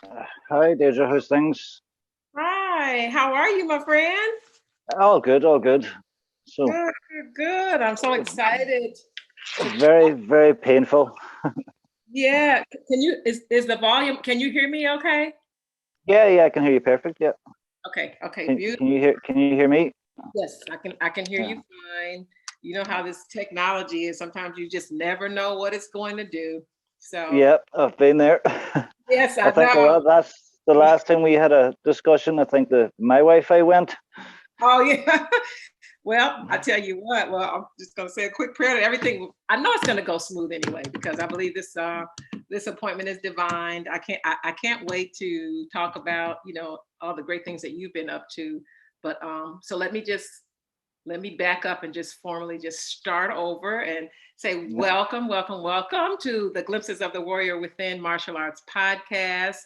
Hi, Diedra. How's things? Hi, how are you, my friend? All good, all good. So, Good, good, good. I'm so excited to very, very painful. yeah. Can you is the volume, can you hear me okay? Yeah, I can hear you perfect. Yeah. Okay, okay, Can, beautiful. can you hear? Can you hear me? Yes, I can hear Yeah. you fine. You know how this technology is. Sometimes you just never know what it's going to do. So, Yep, I've been there. yes, I I think know. that's the last time we had a discussion. I think my Wi-Fi went. Oh yeah. Well, I tell you what. Well, I'm just gonna say a quick prayer that everything. I know it's gonna go smooth anyway because I believe this appointment is divine. I can't wait to talk about all the great things that you've been up to. But so let me back up and just formally just start over and say Yeah. welcome, welcome, welcome to the Glimpses of the Warrior Within Martial Arts podcast.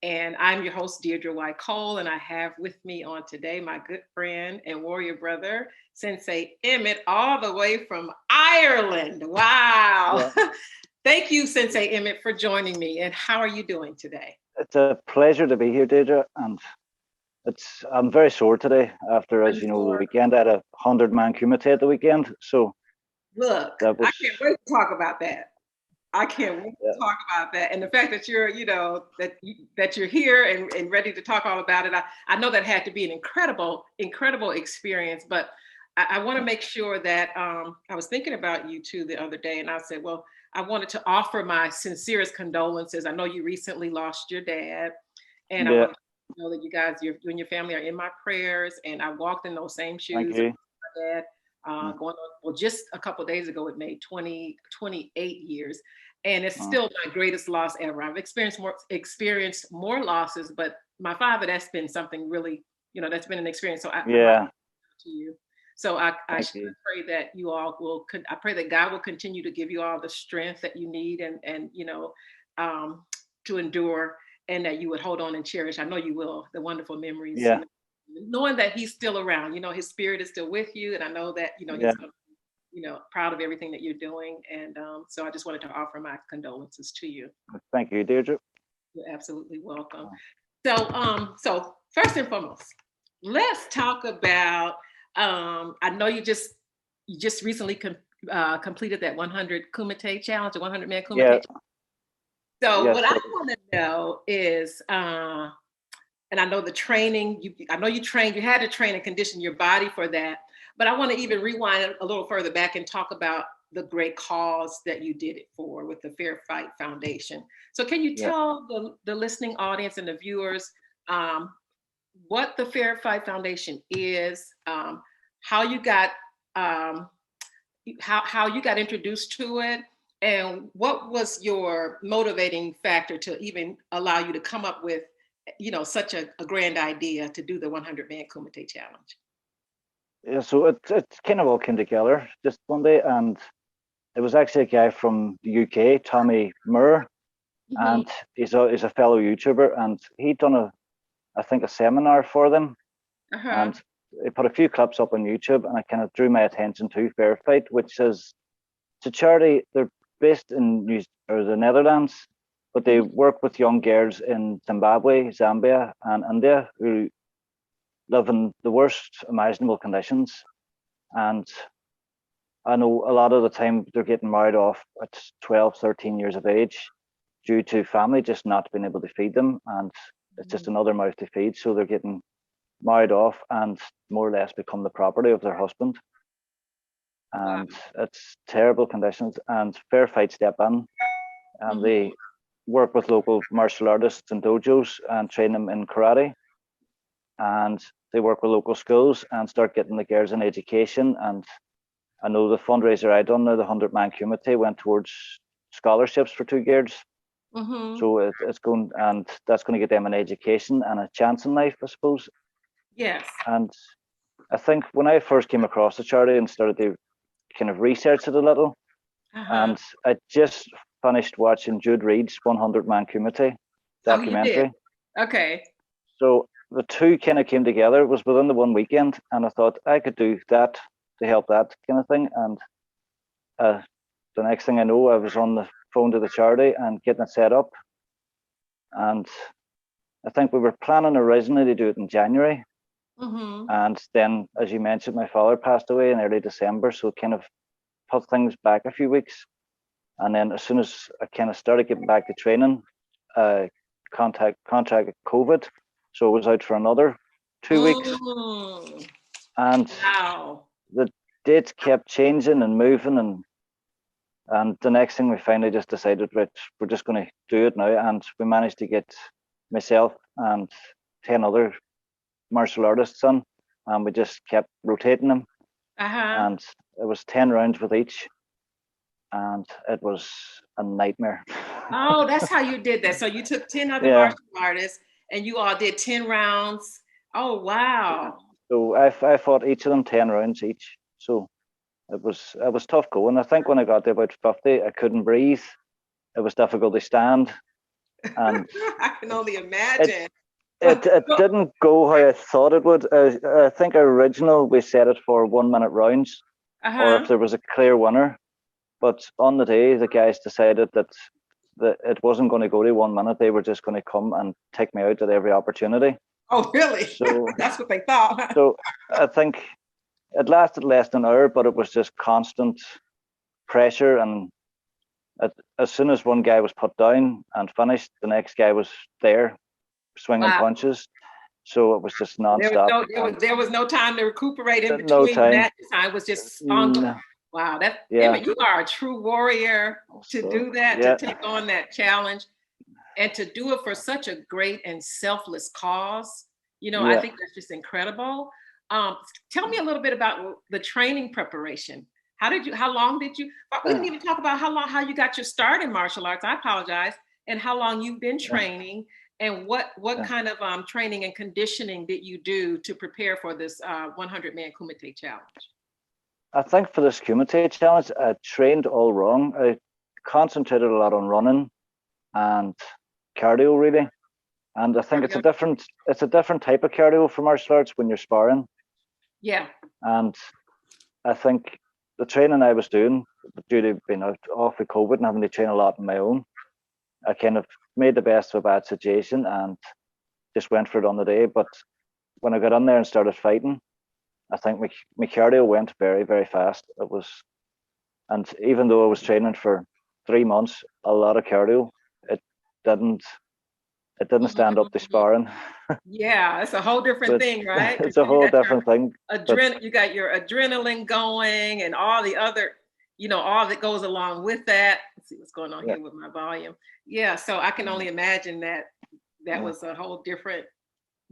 And I'm your host, Diedra White Cole, and I have with me on today my good friend and warrior brother, Sensei Emmett, all the way from Ireland. Wow. Yeah. Thank you, Sensei Emmett, for joining me. And how are you doing today? It's a pleasure to be here, Diedra, and I'm very sore today after, Are as you you know, the sore? weekend. I had 100-man Kumite at the weekend, so Look, that I was can't wait to talk about that. I can't wait yeah, to talk about that. And the fact that that you're here and ready to talk all about it. I know that had to be an incredible experience. But I want to make sure that I was thinking about you too the other day, and I said, well, I wanted to offer my sincerest condolences. I know you recently lost your dad, and I yeah. want to know that you and your family are in my prayers. And I walked in those same Thank shoes of you. my dad. Yeah. Going on, well, just a couple of days ago, it made 28 years, and it's Uh, still my greatest loss ever. I've experienced more losses, but my father, that's been something really, that's been an experience. So my yeah. to you. So I Thank you. pray that you all will. I pray that God will continue to give you all the strength that you need, and um, to endure, and that you would hold on and cherish. I know you will the wonderful memories. Yeah. Knowing that He's still around. His spirit is still with you, and I know that Yeah. He's going to proud of everything that you're doing. And so I just wanted to offer my condolences to you. Thank you, Deirdre. You're absolutely welcome. So first and foremost, let's talk about. I know you just recently completed that 100 Kumite challenge, the 100-man Kumite Yeah. challenge. So what Yes. I It was. want to know is, and I know the training. I know you trained. You had to train and condition your body for that. But I want to even rewind a little further back and talk about the great cause that you did it for with the Fair Fight Foundation. So, can you Yeah. tell the listening audience and the viewers um, what the Fair Fight Foundation is, how you got um, how you got introduced to it, and what was your motivating factor to even allow you to come up with, such a grand idea to do the 100-man Kumite challenge? Yeah. So it kind of all came together just one day, and it was actually a guy from the UK, Tommy Moore, Hmm. and he's a fellow YouTuber, and he'd done I think a seminar for them, Uh-huh. and he put a few clips up on YouTube, and it kind of drew my attention to Fair Fight, which is it's a charity. They're based in the Netherlands, but they Hmm. work with young girls in Zimbabwe, Zambia, and India who live in the worst imaginable conditions. And I know a lot of the time they're getting married off at 12, 13 years of age due to family just not being able to feed them. And it's just another mouth to feed. So they're getting married off and more or less become the property of their husband. Wow. And it's terrible conditions. And Fair Fight step in and Hmm. they work with local martial artists and dojos and train them in karate. And they work with local schools and start getting the girls in education. And I know the fundraiser I done now, the 100-man Kumite, went towards scholarships for two girls. Hmm. So it's going, and that's going to get them an education and a chance in life, I suppose. Yes. And I think when I first came across the charity and started to kind of research it a little, Uh-huh. and I just finished watching Jude Reed's 100-man Kumite Oh, you did. documentary. Okay. So the two kind of came together. It was within the one weekend, and I thought I could do that to help that kind of thing. And uh, the next thing I know, I was on the phone to the charity and getting it set up. And I think we were planning originally to do it in January. Mm-hmm. And then, as you mentioned, my father passed away in early December. So it kind of put things back a few weeks. And then as soon as I kind of started getting back to training, contracted COVID. So I was out for another 2 weeks. And Wow. the dates kept changing and moving, and the next thing we finally just decided, right, we're just going to do it now. And we managed to get myself and 10 other martial artists on, and we just kept rotating them. And it was 10 rounds with each, and it was a nightmare. Oh, that's how you did that. So you took 10 other martial artists and you all did 10 rounds. Oh, wow. So I fought each of them 10 rounds each. So it was tough going. I think when I got to about 50, I couldn't breathe. It was difficult to stand. And I can only imagine. It didn't go how I thought it would. I think originally we set it for 1 minute rounds, or if there was a clear winner. But on the day, the guys decided that it wasn't going to go to 1 minute. They were just going to come and take me out at every opportunity. Oh, really? So that's what they thought. So I think it lasted less than an hour, but it was just constant pressure. And as soon as one guy was put down and finished, the next guy was there swinging punches. So it was just nonstop. There was no time to recuperate in between. No time. That time was just ongoing. Wow, you are a true warrior to do that, to take on that challenge, and to do it for such a great and selfless cause. I think that's just incredible. Tell me a little bit about the training preparation. How long did you, we didn't even talk about how you got your start in martial arts. I apologize. And how long you've been training, and what kind of training and conditioning did you do to prepare for this 100 Man Kumite challenge? I think for this Kumite challenge, I trained all wrong. I concentrated a lot on running and cardio, really. And I think it's a different type of cardio for martial arts when you're sparring. Yeah. And I think the training I was doing, due to being off with COVID and having to train a lot on my own, I kind of made the best of a bad situation and just went for it on the day. But when I got in there and started fighting, I think my cardio went very, very fast. And even though I was training for 3 months, a lot of cardio, it didn't stand up to sparring. Yeah, it's a whole different thing, right? It's a whole different thing. You got your adrenaline going and all the other, all that goes along with that. Let's see what's going on here with my volume. Yeah, so I can only imagine that was a whole different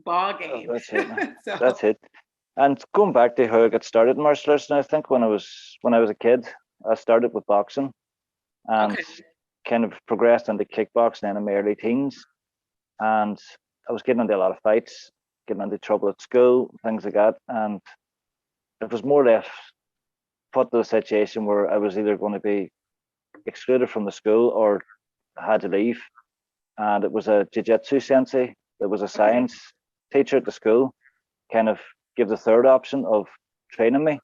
ball game. That's it. That's it. And going back to how I got started in martial arts, and I think when I was a kid, I started with boxing and kind of progressed into kickboxing in my early teens. And I was getting into a lot of fights, getting into trouble at school, things like that. And it was more or less put to a situation where I was either going to be excluded from the school or I had to leave. And it was a jiu-jitsu sensei that was a science teacher at the school, kind of give the third option of training me.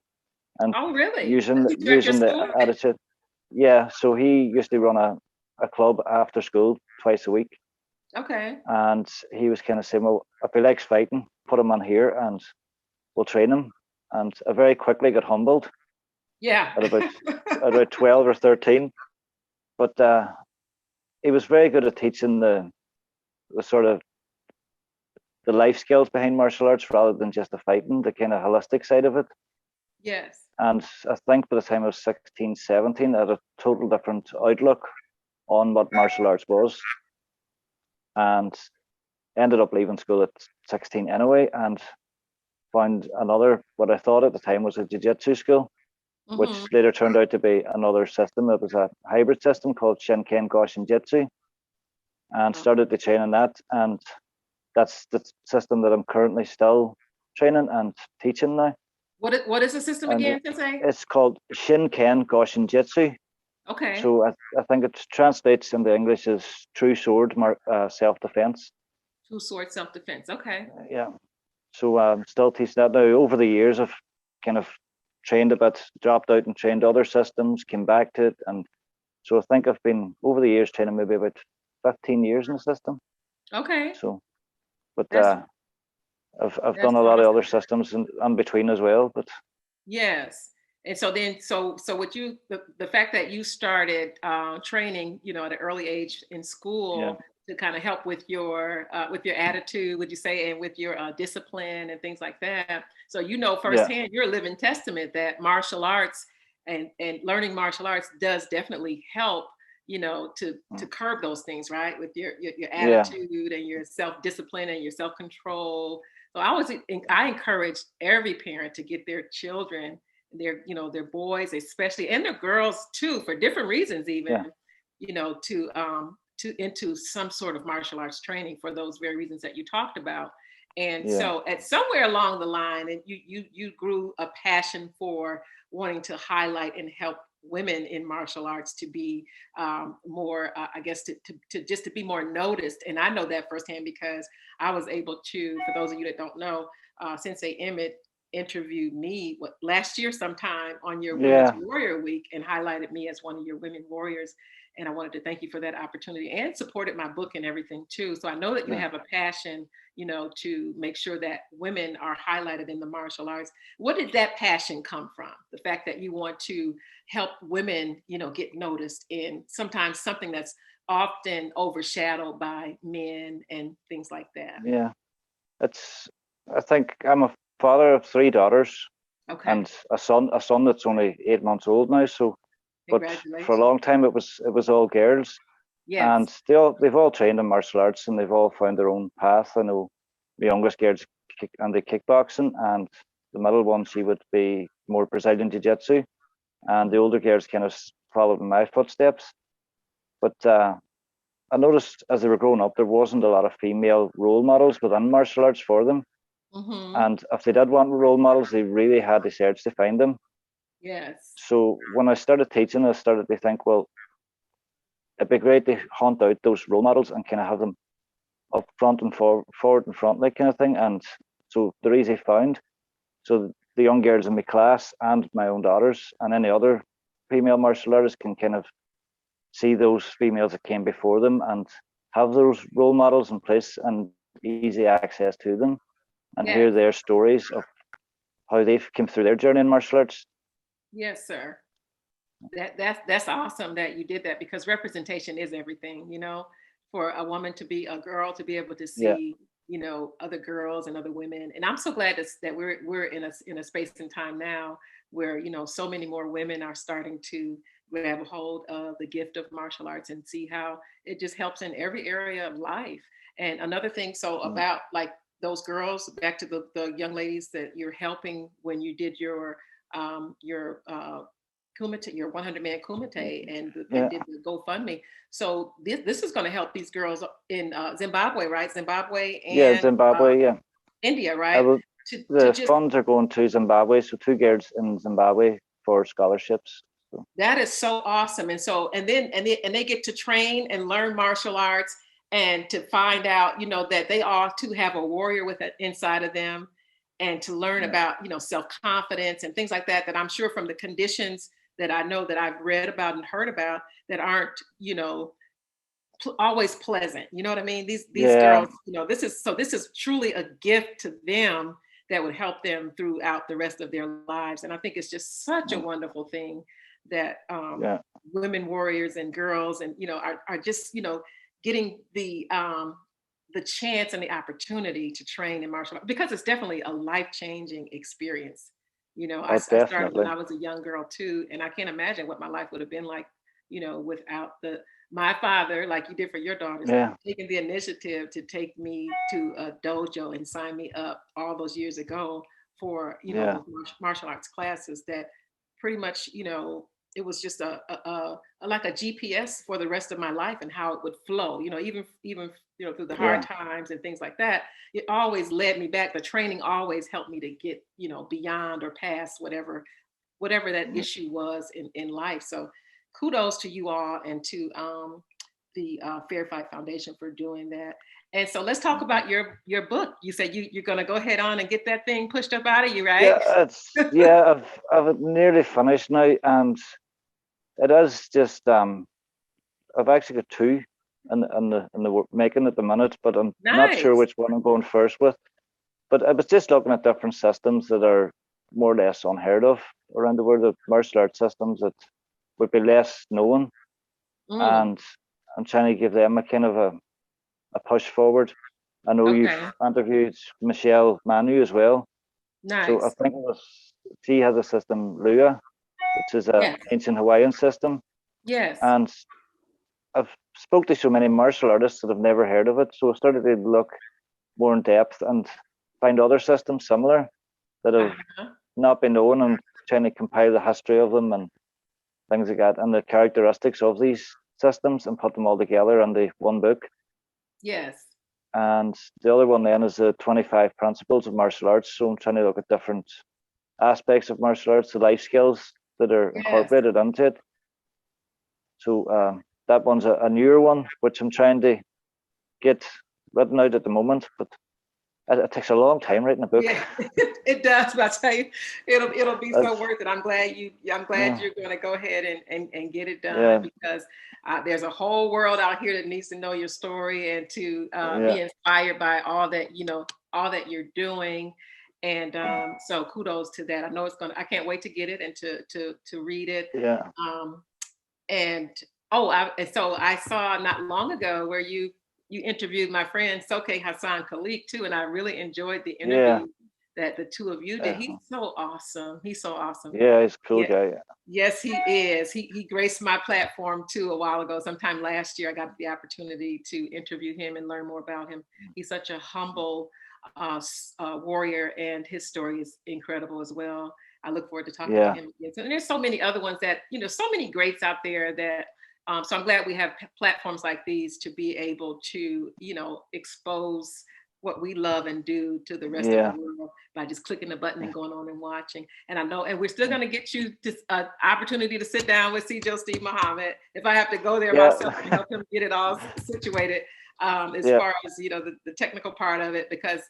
And using the attitude. Yeah, so he used to run a club after school twice a week. Okay. And he was kind of saying, well, if he likes fighting, put him on here and we'll train him. And I very quickly got humbled. Yeah. At about 12 or 13. But he was very good at teaching the sort of the life skills behind martial arts rather than just the fighting, the kind of holistic side of it. Yes. And I think by the time I was 16, 17, I had a total different outlook on what martial arts was. And ended up leaving school at 16 anyway, and found another, what I thought at the time was a jiu-jitsu school, which later turned out to be another system. It was a hybrid system called Shinken Goshin Jitsu, and started to train in that. And that's the system that I'm currently still training and teaching now. What is the system again, Sensei? It's called Shinken Goshin Jitsu. Okay. So I think it translates into English as true sword self-defense. True sword self-defense. Okay. Yeah. So I'm still teaching that now. Over the years, I've kind of trained a bit, dropped out and trained other systems, came back to it. And so I think I've been, over the years, training maybe about 15 years in the system. Okay. So But That's I've that's done a lot of other awesome. systems in between as well. But Yes. And so then, so what you, the fact that you started training, at an early age in yeah, school to kind of help with your attitude, would you say, and with your discipline and things like that. So yeah, firsthand, you're a living testament that martial arts and learning martial arts does definitely help, to mm, curb those things, right? With your yeah, attitude and your self discipline and your self control. So I encourage every parent to get their children, their boys especially, and their girls too, for different reasons even, yeah, to into some sort of martial arts training for those very reasons that you talked about. And yeah, so at somewhere along the line, and you grew a passion for wanting to highlight and help women in martial arts to be more, I guess, to just to be more noticed. And I know that firsthand because I was able to, for those of you that don't know, Sensei Emmett interviewed me last year sometime on your Women's yeah, Warrior Week and highlighted me as one of your women warriors. And I wanted to thank you for that opportunity and supported my book and everything too. So I know that you yeah. have a passion, to make sure that women are highlighted in the martial arts. What did that passion come from? The fact that you want to help women, get noticed in sometimes something that's often overshadowed by men and things like that. Yeah. It's. I think I'm a father of three daughters Okay. and a son that's only 8 months old now. So, but for a Congratulations. long time it was all girls, and Yes. they've all trained in martial arts and they've all found their own path. I know the youngest girl's and the kickboxing, and the middle one she would be more Brazilian jiu-jitsu, and the older girls kind of followed in my footsteps. But I noticed as they were growing up, there wasn't a lot of female role models within martial arts for them. Mm-hmm. And if they did want role models, they really had to search to find them. Yes. So when I started teaching, I started to think, well, it'd be great to hunt out those role models and kind of have them up front and forward and front, like kind of thing. And so they're easy found. So the young girls in my class and my own daughters and any other female martial artists can kind of see those females that came before them and have those role models in place and easy access to them and hear Yes. their stories of how they've come through their journey in martial arts. Yes, sir. That's awesome that you did that because representation is everything, for a woman to be a girl to be able to Yeah, see, other girls and other women. And I'm so glad that we're in a space and time now where, so many more women are starting to grab a hold of the gift of martial arts and see how it just helps in every area of life. And another thing, so mm, about like those girls, back to the young ladies that you're helping when you did your Kumite, your 100-man Kumite, and yeah, did the GoFundMe. So this is going to help these girls in Zimbabwe, right? Zimbabwe yeah. and Zimbabwe, yeah. India, I right? will, To the just funds are going to Zimbabwe, so two girls in Zimbabwe for scholarships. So, that is so awesome. And so and they get to train and learn martial arts and to find out, that they all too have a warrior with it inside of them and to learn yeah, about, self-confidence and things like that, that I'm sure from the conditions that I know that I've read about and heard about that aren't, always pleasant. You know what I mean? These yeah, girls, this is truly a gift to them that would help them throughout the rest of their lives. And I think it's just such a mm, wonderful thing that yeah, women warriors and girls and are just getting the chance and the opportunity to train in martial arts because it's definitely a life-changing experience. I started when definitely. I was a young girl too, and I can't imagine what my life would have been like, without the my father, like you did for your daughters, Yeah, taking the initiative to take me to a dojo and sign me up all those years ago for, yeah, those martial arts classes that pretty much, it was just like a GPS for the rest of my life and how it would flow, even through the hard yeah, times and things like that. It always led me back. The training always helped me to get, beyond or past whatever that yeah. issue was in life. So kudos to you all and to the Fair Fight Foundation for doing that. And so let's talk about your book. You said you're going to go ahead on and get that thing pushed up out of you, right? Yeah, I've nearly finished now, and it is just I've actually got two. in the making at the minute, but I'm not sure Nice. which one I'm going first with. But I was just looking at different systems that are more or less unheard of around the world, of martial arts systems that would be less known, and I'm trying to give them a kind of a push forward. I know you've Okay. interviewed Michelle Manu as well, so I Nice. think she has a system, Lua, which is an Yes. ancient Hawaiian system, Yes. and I've spoke to so many martial artists that have never heard of it, so I started to look more in depth and find other systems similar that have not been known, and trying to compile the history of them and things like that, and the characteristics of these systems, and put them all together in the one book. Yes. And the other one then is the 25 principles of martial arts. So I'm trying to look at different aspects of martial arts, the life skills that are incorporated into it. So that one's a newer one, which I'm trying to get written out at the moment, but it takes a long time writing a book. Yeah, it does. But I tell you, it'll be so worth it. I'm glad you're going to go ahead and get it done, because there's a whole world out here that needs to know your story and to be inspired by all that you're doing. And so kudos to that. I know I can't wait to get it and to read it. Yeah. So I saw not long ago where you interviewed my friend Soke Hassan Khalik too, and I really enjoyed the interview that the two of you did. He's so awesome. He's so awesome. Yeah, he's a cool guy. Yes, he is. He graced my platform too a while ago. Sometime last year, I got the opportunity to interview him and learn more about him. He's such a humble warrior, and his story is incredible as well. I look forward to talking to him again. And there's so many other ones that, so many greats out there that, so I'm glad we have platforms like these to be able to, expose what we love and do to the rest of the world by just clicking the button and going on and watching. And I know, and we're still going to get you this opportunity to sit down with Sijo Steve Muhammad. If I have to go there myself and help him get it all situated, as far as, the technical part of it, because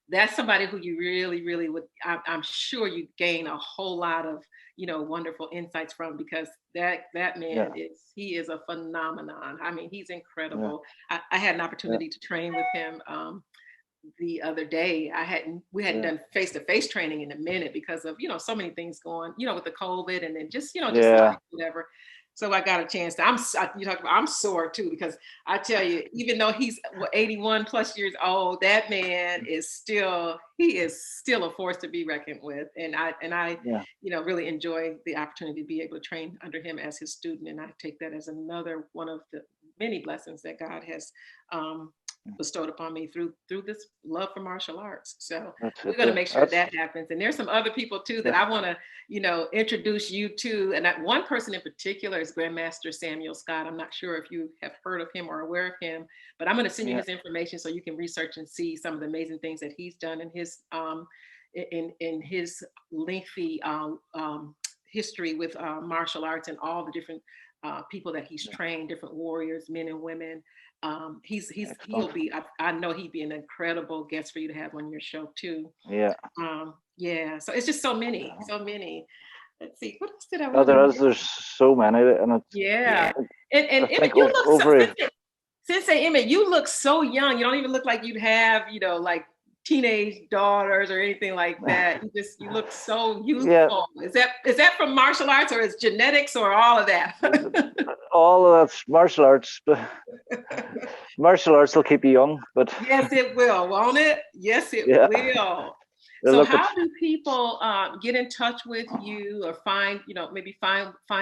that's somebody who you really, really would, I'm sure you gain a whole lot of, wonderful insights from, because that man he is a phenomenon. I mean, he's incredible. I had an opportunity to train with him the other day. We hadn't done face-to-face training in a minute because of, so many things going, with the COVID, and then just life, whatever. So I got a chance to, I'm sore too, because I tell you, even though he's 81 plus years old, that man is still a force to be reckoned with. And I really enjoy the opportunity to be able to train under him as his student. And I take that as another one of the many blessings that God has bestowed upon me through this love for martial arts. So we're going to make sure that happens. And there's some other people too that I want to, introduce you to. And that one person in particular is Grandmaster Samuel Scott. I'm not sure if you have heard of him or aware of him, but I'm going to send you his information so you can research and see some of the amazing things that he's done in his in his lengthy history with martial arts, and all the different people that he's trained, different warriors, men and women. He'll be, I know he'd be an incredible guest for you to have on your show too. So it's just so many. Let's see, what else did I want there's so many, and and Emmett, you look Sensei Emmett, you look so young. You don't even look like you'd have, like teenage daughters or anything like that. You look so youthful. Is that from martial arts, or is genetics, or all of that? All of that's martial arts. Martial arts will keep you young, but yes, it will, won't it? Yes, it will. So how do people get in touch with you, or find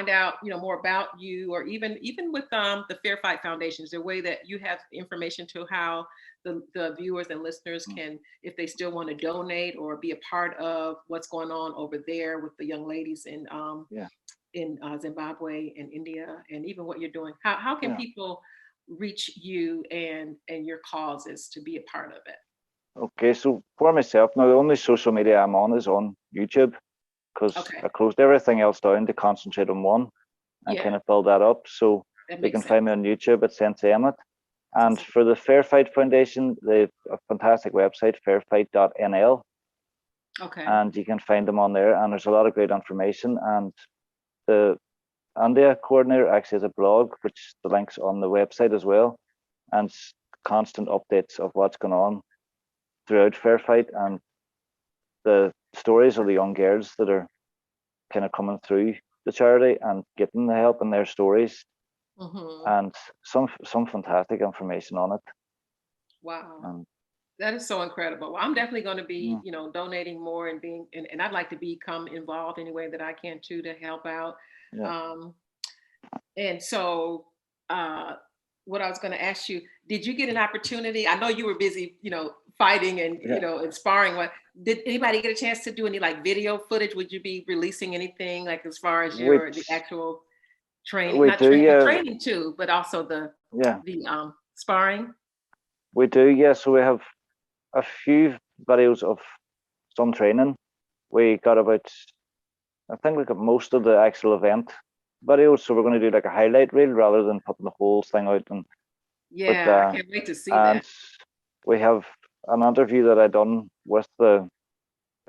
out, more about you, or even with the Fair Fight Foundation? Is there a way that you have information to how the viewers and listeners can, if they still want to donate or be a part of what's going on over there with the young ladies in Zimbabwe and India, and even what you're doing? How can people reach you and your causes to be a part of it? Okay, so for myself now, the only social media I'm on is on YouTube, because I closed everything else down to concentrate on one and kind of build that up. So they can find me on YouTube at Sensei Emmett. And for the Fair Fight Foundation, they have a fantastic website, fairfight.nl. And you can find them on there, and there's a lot of great information. And the India coordinator actually has a blog, which the link's on the website as well. and constant updates of what's going on throughout fair fight, and the stories of the young girls that are kind of coming through the charity and getting the help in their stories, and some fantastic information on it. Wow. That is so incredible. Well, I'm definitely going to be, donating more and being, and I'd like to become involved any way that I can too, to help out. And so, what I was going to ask you, did you get an opportunity? I know you were busy, fighting and, and sparring. What did anybody get a chance to do any like video footage? Would you be releasing anything like as far as the actual training? We Not do, training, training too, but also the sparring. We do, yeah. So we have a few videos of some training. We got I think we got most of the actual event videos. So we're going to do like a highlight reel rather than putting the whole thing out. And I can't wait to see that. We have an interview that I done with the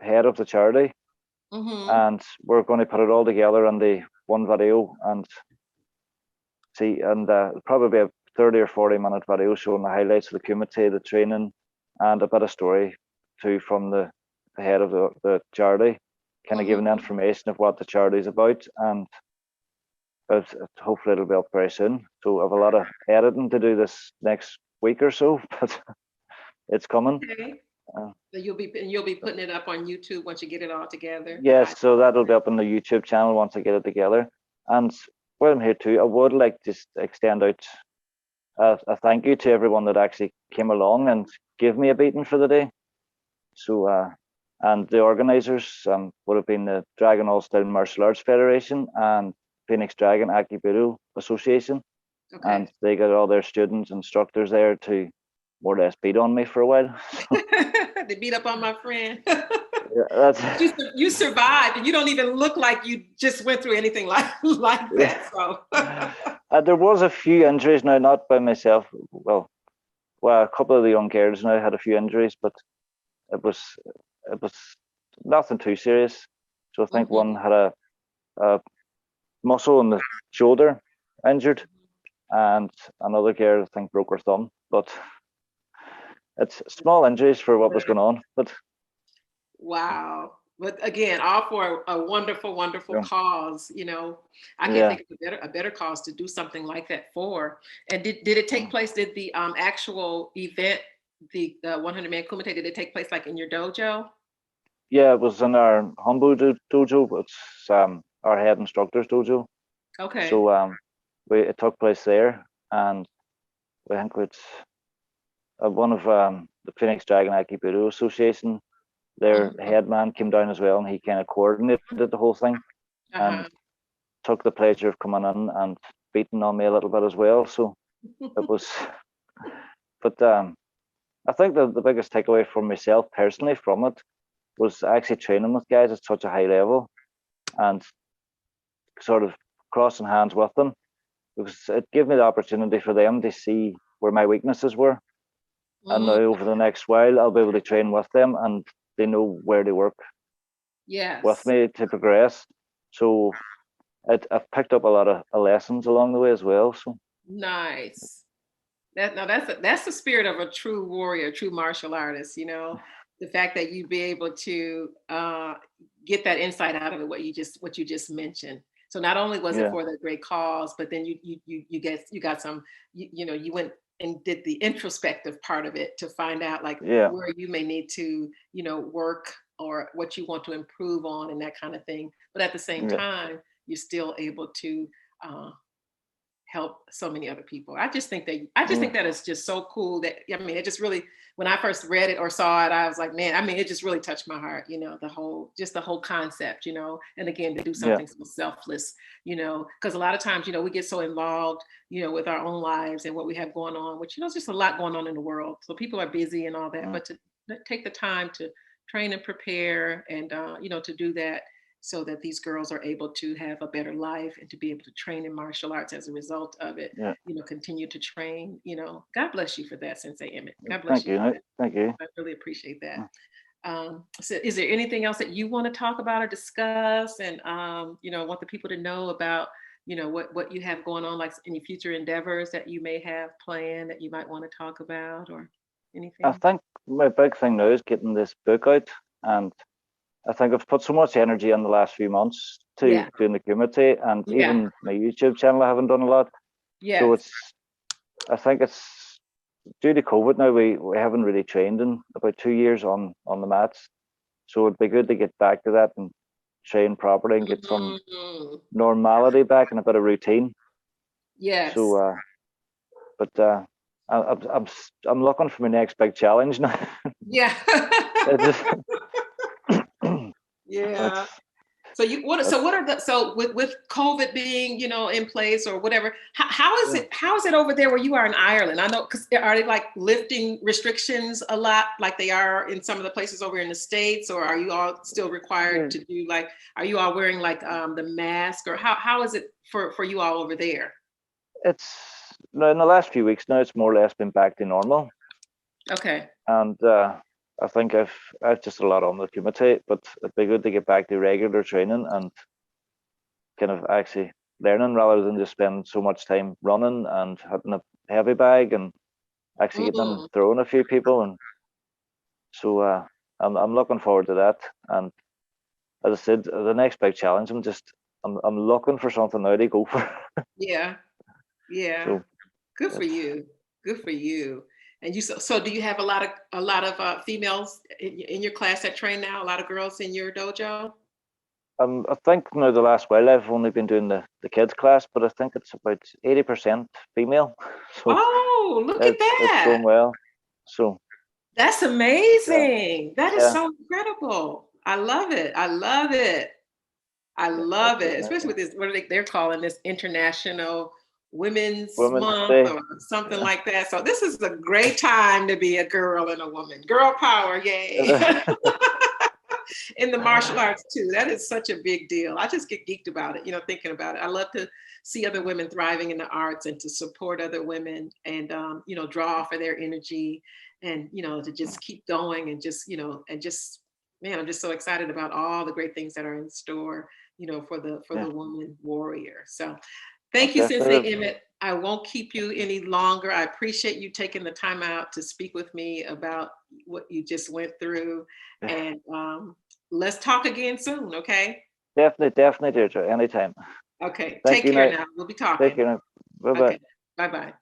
head of the charity, and we're going to put it all together in the one video and see, and probably a 30 or 40-minute video showing the highlights of the Kumite, the training, and a bit of story too from the head of the charity, kind of giving the information of what the charity is about, and hopefully it'll be up very soon. So I have a lot of editing to do this next week or so, but it's coming. Okay. So you'll be putting it up on YouTube once you get it all together. Yes, so that'll be up on the YouTube channel once I get it together. And while I'm here too, I would like to extend out a thank you to everyone that actually came along and gave me a beating for the day. So and the organisers would have been the Dragon All Style Martial Arts Federation and Phoenix Dragon Akibudo Association, and they got all their students, instructors there to more or less beat on me for a while. They beat up on my friend. You survived, and you don't even look like you just went through anything like that. So there was a few injuries now, not by myself. Well, a couple of the young girls now had a few injuries, but it was nothing too serious. So I think one had a muscle in the shoulder injured, and another girl I think broke her thumb. But it's small injuries for what was going on. But wow. But again, all for a wonderful, wonderful cause. I can't think of a better cause to do something like that for. And did it take place? Did the actual event, the 100-man Kumite, did it take place like in your dojo? Yeah, it was in our Humbu dojo. It's our head instructor's dojo. Okay. So it took place there, and I think it's one of the Phoenix Dragon Akibudo Association. Their head man came down as well, and he kind of coordinated the whole thing, and took the pleasure of coming in and beating on me a little bit as well. So it was, but I think the biggest takeaway for myself personally from it was actually training with guys at such a high level and sort of crossing hands with them, because it gave me the opportunity for them to see where my weaknesses were. And now over the next while, I'll be able to train with them, and they know where to work with me to progress. So I've picked up a lot of lessons along the way as well. So nice. That's the spirit of a true warrior, true martial artist. The fact that you'd be able to get that insight out of it, what you just mentioned. So not only was it for the great cause, but then you got some, you went and did the introspective part of it to find out where you may need to, work or what you want to improve on and that kind of thing. But at the same time, you're still able to help so many other people. I just think that is just so cool that, it just really, when I first read it or saw it, I was like, man, it just really touched my heart, the whole concept, and again, to do something so selfless, because a lot of times, we get so involved, with our own lives and what we have going on, which, it's just a lot going on in the world. So people are busy and all that, but to take the time to train and prepare and, to do that, so that these girls are able to have a better life and to be able to train in martial arts as a result of it, continue to train, God bless you for that, Sensei Emmett. God bless you. Thank you. I really appreciate that. So is there anything else that you want to talk about or discuss and, want the people to know about, what you have going on, like any future endeavors that you may have planned that you might want to talk about or anything? I think my big thing now is getting this book out, and I think I've put so much energy in the last few months to doing the Kumite, and even my YouTube channel I haven't done a lot. So I think it's due to COVID now, we haven't really trained in about 2 years on the mats. So it'd be good to get back to that and train properly and get some normality back and a bit of routine. Yes. So, I'm looking for my next big challenge now. Yeah. Yeah. So with COVID being, in place or whatever, how is it over there where you are in Ireland? I know, because are they like lifting restrictions a lot like they are in some of the places over in the States, or are you all still required to do are you all wearing the mask, or how is it for you all over there? It's in the last few weeks now, it's more or less been back to normal. Okay. And I think I've just a lot on the Kumite, but it'd be good to get back to regular training and kind of actually learning rather than just spend so much time running and having a heavy bag and actually getting and throwing a few people. And so I'm looking forward to that. And as I said, the next big challenge, I'm looking for something now to go for. Yeah. So, good for you. Good for you. And so do you have a lot of females in your class that train now? A lot of girls in your dojo? I think now the last while I've only been doing the kids class, but I think it's about 80% female. So look at that! It's going well. So that's amazing. That is so incredible. I love it. I love it. I love it, especially with this. What they're calling this International Women's Month Day, or something like that. So this is a great time to be a girl and a woman. Girl power, yay! In the martial arts too. That is such a big deal. I just get geeked about it, thinking about it. I love to see other women thriving in the arts and to support other women and draw off of their energy and to just keep going and just man, I'm just so excited about all the great things that are in store, for the woman warrior. So thank you, Sensei Emmett. I won't keep you any longer. I appreciate you taking the time out to speak with me about what you just went through. And let's talk again soon, okay? Definitely, Diedra, anytime. Okay, take care now. We'll be talking. Take care now. Bye-bye. Okay. Bye-bye.